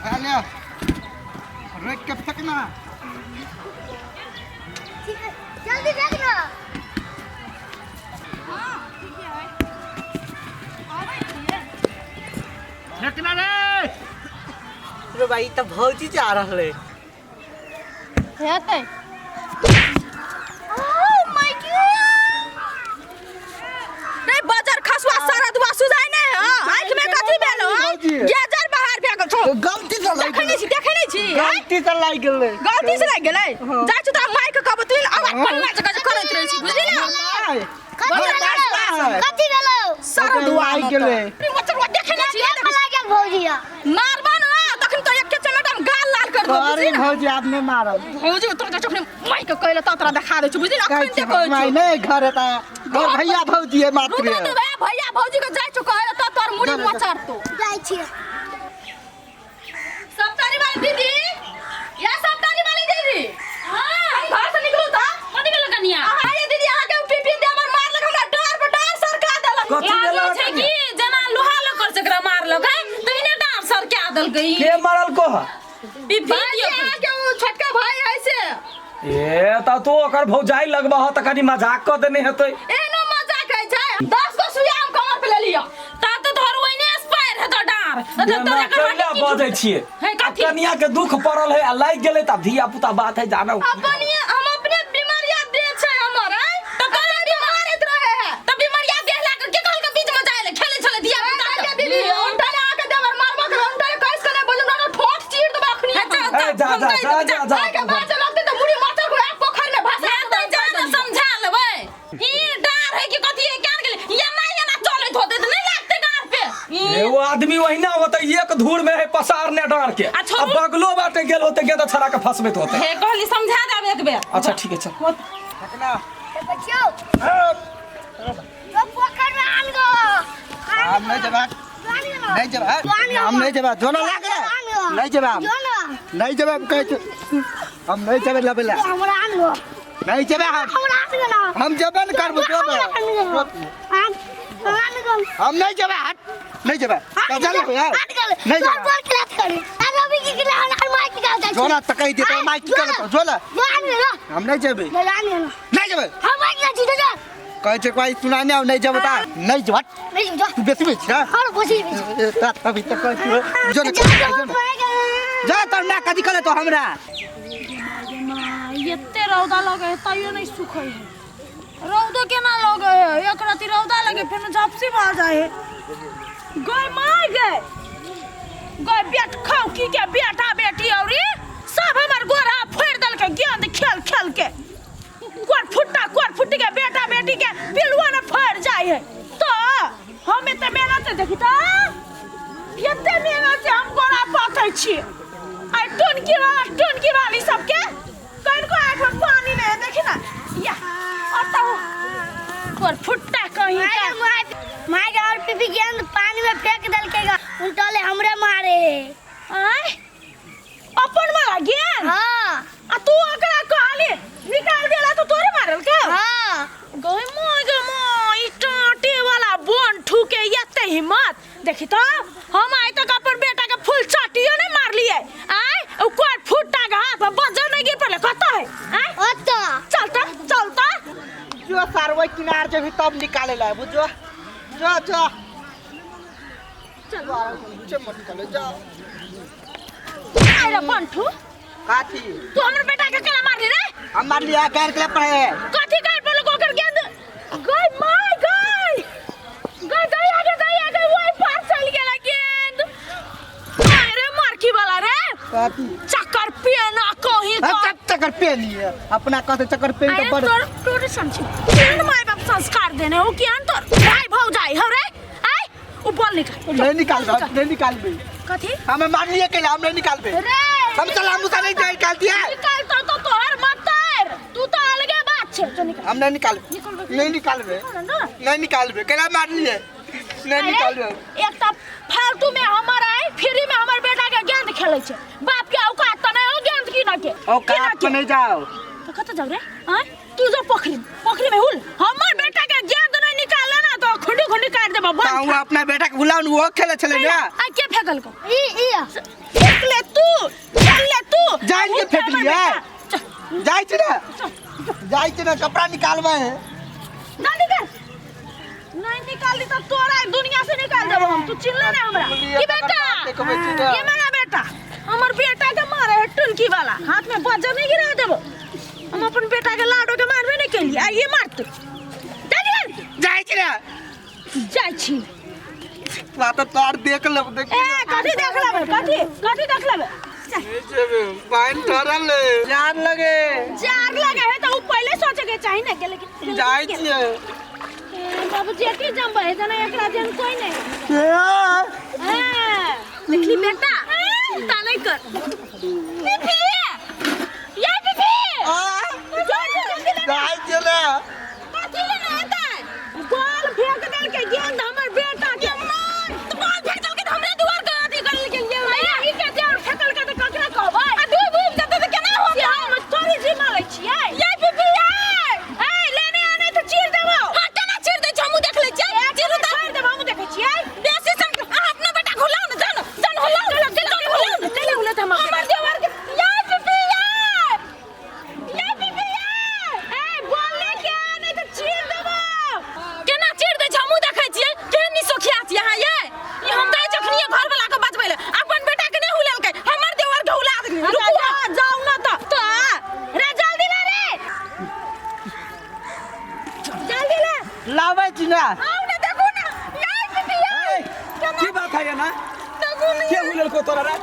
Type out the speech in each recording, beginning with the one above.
ले रोक के फेंकना। जल्दी देखना। फेंकना रे। रे भाई त भौजी जा रहले हेतै। Oh my God. रे बाजार खसवा सारा दुआ सुजाय नै ह। आंख में कथि भेलो? गेजर बाहर फेंक छो। गलती से लाग देखै नै छी गलती से लाग गेलै। गलती से लाग गेलै। जाय छु त माइक कहब तू आवाज पन्ना जका करैत रहै छी बुझली ना? कथि भेलो? सारा दुआ लाग गेलै। रे बच्चा देखै नै छी लाग गेल भौजिया। मारबा ना तखन तो एक चमेटा में गाल लाल कर दो अरे बुझली ना? भौजी आपने मारल। भौजी तो अपने माइक कहले त तोरा देखा दे छु बुझली ना? अखन ते कहै मैं छु। नहीं घर था और भैया भौजी है मात्र। रुक तो बे भैया भौजी के जाय छु कहले त तोर मुड़ी मचार तो। जाय छी। सप्तारी वाली दीदी या सप्तारी वाली दीदी। हां घर से निकलू त कथि भेल कनिया? अरे दीदी अहाँ के पीपी दे हमर मार लग हमरा डर पर डर सरका देलक। कथि भेल छै कि जना लोहा लकर सकरा मारलक है तहिने डार सर के आदल गई के मारल को ह बीबी अहाँ के वो छोटका भाई है से। ए त तो ओकर भौजाई लगबा ह त कनी मजाक क देने हेतै एनो मजाक है छै 10 को सुइया हम कमर पे ले लिया। ता तो धर ओइने स्पायर है तो डार जेना कैला बजै छियै है कथि कनिया के दुख पड़ल है आ लाग गेलै त धिया पुता बात है जानो अपनी हम अपने बीमारियां दे छै हमर है तो कल बीमारित रहे है त बीमारिया देहला के कहल के बीच में जाए ले खेले चले दिया पुता के दीदी उनटा आके देवर मारबा के उनटा कैस के बोलू ना ठोट चीर दबा अखनी। जा के बाद चलते तो मुड़ी माथा को एक पोखर में भासा तो जान समझा लेबै ई डार है कि कथि है क्या गेले या ना चले होते त नहीं लागते डार पे एगो आदमी वहिना होते एक धूर में है पसारने डार के अच्छा। अब बगलो बाटे गेल होते गेदा छड़ा के फसबे होते हे कहली समझा देब एक बेर अच्छा ठीक है चल फेंकना। बच्चों तो पोखर में आन गो। हम नहीं जबा नहीं जबा हम नहीं जबा दोनों लाग नहीं जबा नहीं जबा कह हम नहीं जबा लबला हमरा आन गो। नहीं जबा हमरा आन गो ना। हम जबन करबो आन गो। हम नहीं जबा हट नहीं जबा चल यार नहीं जबा बोल के लात करे। अरे अभी की ना माइक का जाय। जोना तकई दे तो माइक कर जोला जो आन गो। हम नहीं जबे आन गो। नहीं जबे हम माइक ना जीतो जा। कहे छे कोई सुनाने नहीं जबा ता नहीं जबा नहीं जीतो। तू बेसी बेच ना और बोसी। अभी तक जो जा तर ना कदी करे तो हमरा एते रौदा लगे तइयो नहीं सुखै है रौदा केना लगे है एक राती रौदा लगे फिर झपसी मार जाए है गय मार गए गय बेट खाओ की के बेटा बेटी औरी सब हमर गोरा फोड़ दल के गेंद खेल खेल के कोर फुट्टी के बेटा बेटी के पिलुआ ने फोड़ जाए है तो हम एते मेहनत से देखी तो एते मेहनत से हम गोरा पाथै छी आई टुनकी वाली सबके कौन को आंख में पानी नहीं देखी ना या और तो और फुट्टा कहीं का माय और पीपी गेंद पानी में फेंक दल के उल्टले हमरे मारे। आय अपन वाला गेंद हां आ तू ओकरा कहली निकाल देला तो तोरे मारल का हां गई मोय टाटे वाला बोन ठुके एते हिम्मत देखी तो हम आई तक अपन बेटा के फुल चाटियो नहीं मार लिए आय ओ कोट फुट्टा के हाथ में बजा नहीं गिर पड़े कत है आय ओतो चलता जो सारवा किनार जे भी तब निकाले ला बुझो जो जो चलो नीचे मत निकाले जाओ अरे बंठू काठी तू हमर बेटा के केना मार रे हम मार लिया कैर के पड़े कथि कर बोलो कोकर गेंद गई माय गई आगे वही पार चल गेला गेंद अरे मारकी वाला रे काठी चक्कर पेना कहीं का चक्कर पे नहीं है अपना कहते चक्कर पे अरे तो पर तोर समझी केन माय बाप संस्कार देने हो कियान तोर भाई भौजाई हो रे आय उ बोल नहीं निकाल बे कथि हमें मार लिए के हम नहीं निकाल बे रे हम चला मुसा नहीं निकाल दिया निकाल तो तोहर मत तू तो अलगे बात छे जो निकाल हम नहीं निकाल नहीं निकाल बे केला मार लिए नहीं निकाल बे एक त फालतू में हमर आए फ्री में हमर बेटा के गेंद खेलै छे बाप के औकात त नहीं हो गेंद की ना के औकात पे नहीं जाओ तो कत जाऊ रे हां तू जो पोखरी में हुल हमर बेटा के गेंद नहीं निकाले ना तो खुंडी काट देबा ताऊ अपना बेटा के बुलाऊ वो खेले चले ना आ के फेकल को ई देख ले तू चल ले तू जान के फेंक लिया जाई छ ना कपड़ा निकालवा है जल्दी कर नहीं निकाली तो तोरा दुनिया से निकाल देबो हम तू चिल्ला ना हमरा की बेटा ये मेरा बेटा हमर बेटा के मारे है टुनकी वाला हाथ में बज्जर नहीं गिरा देबो हम अपन बेटा के लाडो के मारबे नहीं के लिए आ ये मार तू जाई छ ना जाई छी बात तोर देख लब देख ए कथी देख लेबे कथी देख लेबे पाइन ठहरल जान लगे है तो उ पहले सोचे के चाहिए ना के लेकिन जाई छिए बाबू जेठी जंबा है जना एकरा जन कोई नहीं हां देखली बेटा चिंता नहीं कर पीपी या पीपी जाई छ ना कथी लेना आता बॉल फेंक देल के गेंद हमर बेटा के मार तो बॉल फेंक देल के हमरे द्वार का अथी कर के लिए भैया ई के दे और फेंकल के तो ककरा कहबै आ डूब जते तो केना हो हम थोड़ी जिम्मा लै छियै ये पीपी ए लेने आने तो चीर देबो हां केना चीर दे हमहु देख लै छियै चीर दे चीर देबो हमहु देखै छियै बेसी सम अपना बेटा घुलाओ ना जान होला चले हुले त हमर देवर के या पीपी ए बॉल लेके आने तो चीर देबो केना चीर दे हमहु देखै छियै केनी सोखिया छियै हां ये ई हम दे जखनी घर वाला के बचबै ले अपन बेटा के नहीं हुलेलकै हमर देवर के हुला दे रुकू जाऊ ना तो रे जल्दी ले रे जल्दी ले लावे छ ना आओ ना देखो ना नहीं पीपी की बात है ना देखो नहीं के हुलल को तोरा रे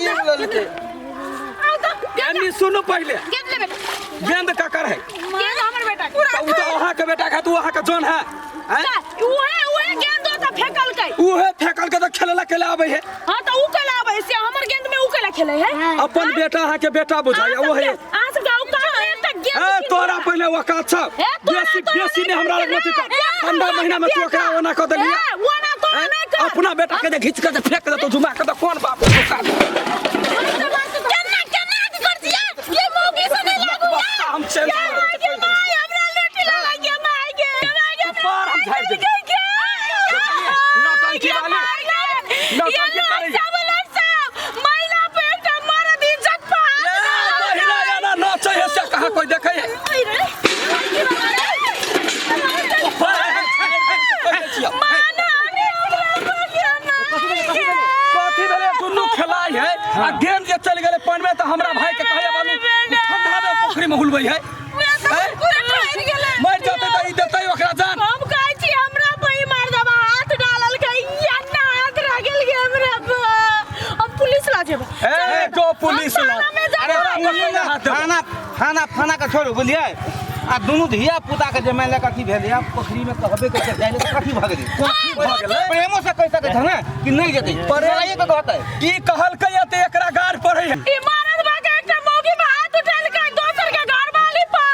ये बोल के आओ तो यानी सुनो पहले गेंद ले बेटा गेंद का कर है गेंद हमर बेटा तो उ तो अहा के बेटा का तू अहा के जोन है ओए गेंद तो फेंकल के उहे फेंकल के तो खेलला केला आबे है हां तो उ केला आबे से हमर गेंद में उ केला खेले है अपन बेटा अहा के बेटा बुझाया वो है आज गांव का तक गेंद ए तोरा पहले वकात छ बेसी ने हमरा लग मत कर 15 महीना में तू ओकरा ओना क देलिया ओना तो नहीं कर अपना बेटा के दे घिच के दे फेंक दे तो जुमा के तो कौन बाप को का केना कर दिया ये मौके से नहीं लागू हम चल हमरा लेटी लगा के मार के पर हम झाड़ दे नौटंकी वाले नौटंकी वाले महिला पे एक मार दी जप्पा महिला ना नाचे है से कहां कोई देखे है कथी भेले दुनू खेलाई है आ गेंद जे चल गेले पानी में तो हमरा भाई के कहे बालू ठंडा में पोखरी में हुलबै है मर जाते तो ई देतै ओकरा जान हम कहै छी हमरा पे मार दबा हाथ डालल के या ना हाथ रगल के हमरा पे हम पुलिस ला जेबै ए जो पुलिस ला अरे खाना का छोड़ बोलिए आ दोनों धिया पुता के जमाई ले कथी भेल या पोखरी में कहबे के जाय ले कथी भ गेलै कथी भ गेलै प्रेमो से कह सकै छ ना कि नहीं जेतै परेलाए के कहतै की कहलकै त एकरा गार पड़ै है ई मारत भागे एकटा मौगी में हाथ उठल के दोसर के घर वाली पा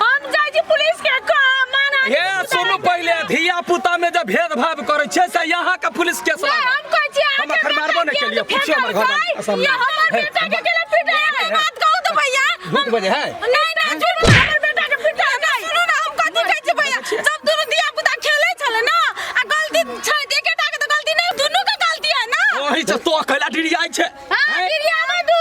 हम जाय छी पुलिस के माना हे सुनु पहले धिया पुता में जब भेदभाव करे छै से यहाँ का पुलिस केस नहीं हम कहै छी हम अखर मारबो नहीं के लिए पूछियो हमर घर में ये हमर बेटा के केला पिटे है बात कहू तो भैया भूख बजे है नहीं ना झूठ हमर बेटा के पिटे है सुनो ना हम कथी कहै छी भैया जब दोनों धिया पुता खेलै छले ना आ गलती छै एकेटा के तो गलती नहीं दोनों के गलती है ना ओही छ तो कहला डिरियाई छै हां गिरिया में तू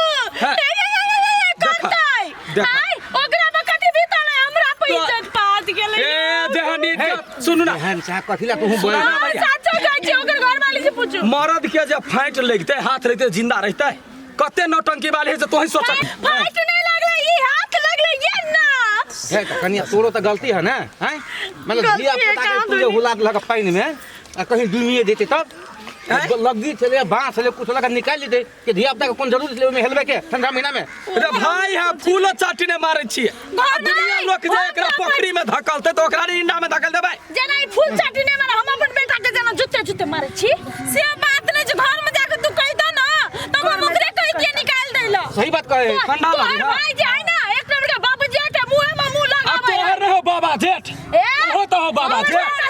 करतै आई ओकरा में कथी बीतल है हमरा पे इज्जत पात गेलै ए देहनी सुनु ना हम सा कथी ला तू बोल साचो कहै छी ओकर घर वाली से पूछू मरद के जब फाइट लगते हाथ रहते जिंदा रहते कते नौटंकी वाले है तो ही सोच फाइट नहीं लगले ई हाथ लगले ये ना है कनिया तोरो तो गलती है ना हैं मतलब धिया पुता के तू जे हुला लगा पानी में आ कहीं डूमिए देते तब लगी चले बांस ले कुछ लगा निकाल लेते कि धिया पुता के कोन जरूरत ले में हेलबे के ठंडा महीना में अरे भाई है फूल चाटी ने मारे छी दुनिया लोग जे एकरा पोखरी में धकलते तो ओकरा इंडा में धकल देबै जना ई फूल चाटी ने मारे हम अपन बेटा के जना जुत्ते जुत्ते मारे छी से बात नहीं जे घर में जाके तू कह दो ना तब हम ओकरे कह के निकाल देला सही बात कहे ठंडा लगे ना भाई जाय ना एक नंबर का बाबू जेठ है मुंह में मुंह अब लगावे तो रहो बाबा जेठ हो तो हो बाबा जेठ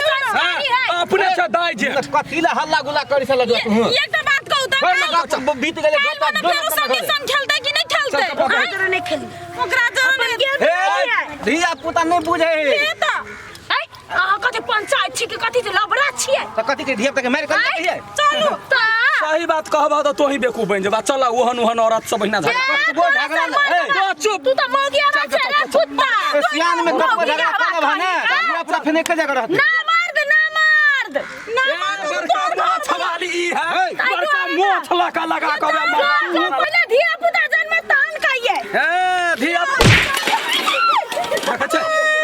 अपने से दाई जेठ कथी ला हल्ला गुला करी से लगे तू ये तो बात कहू तो बीत गेले काल में फेरो संगे संग खेलते कि नहीं खेलते ओकरा नहीं खेली ओकरा जरूर नहीं गेम धिया पुता नहीं बुझे ये तो आई आ कते पंचायत छी के कथी से लबड़ा छिए तो कथी के धिया पुता के मार कर दिए चलू तो सही बात कहबा तो ही बेकूफ बन जेबा। चल ओहन ओहन औरत सब बहिना झगड़ा वो झगड़ा ए तो चुप। तू तो मोगिया बच्चा रे कुत्ता। सियान में कब झगड़ा करब है ना पूरा पूरा फेने के जगह रहते ना मार दे ना मार दे ना ए मार दे। बड़का मोछ वाली ई है बड़का मोछ लगा के पहले धिया पुता जन्म तान कहिए। ए धिया देखा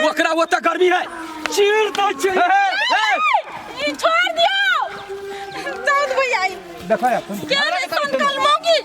ओकरा वो त गर्मी है चीर दो चीर। ई छोड़ दियो। जाओ भैया देखा क्या रे संकल मोगी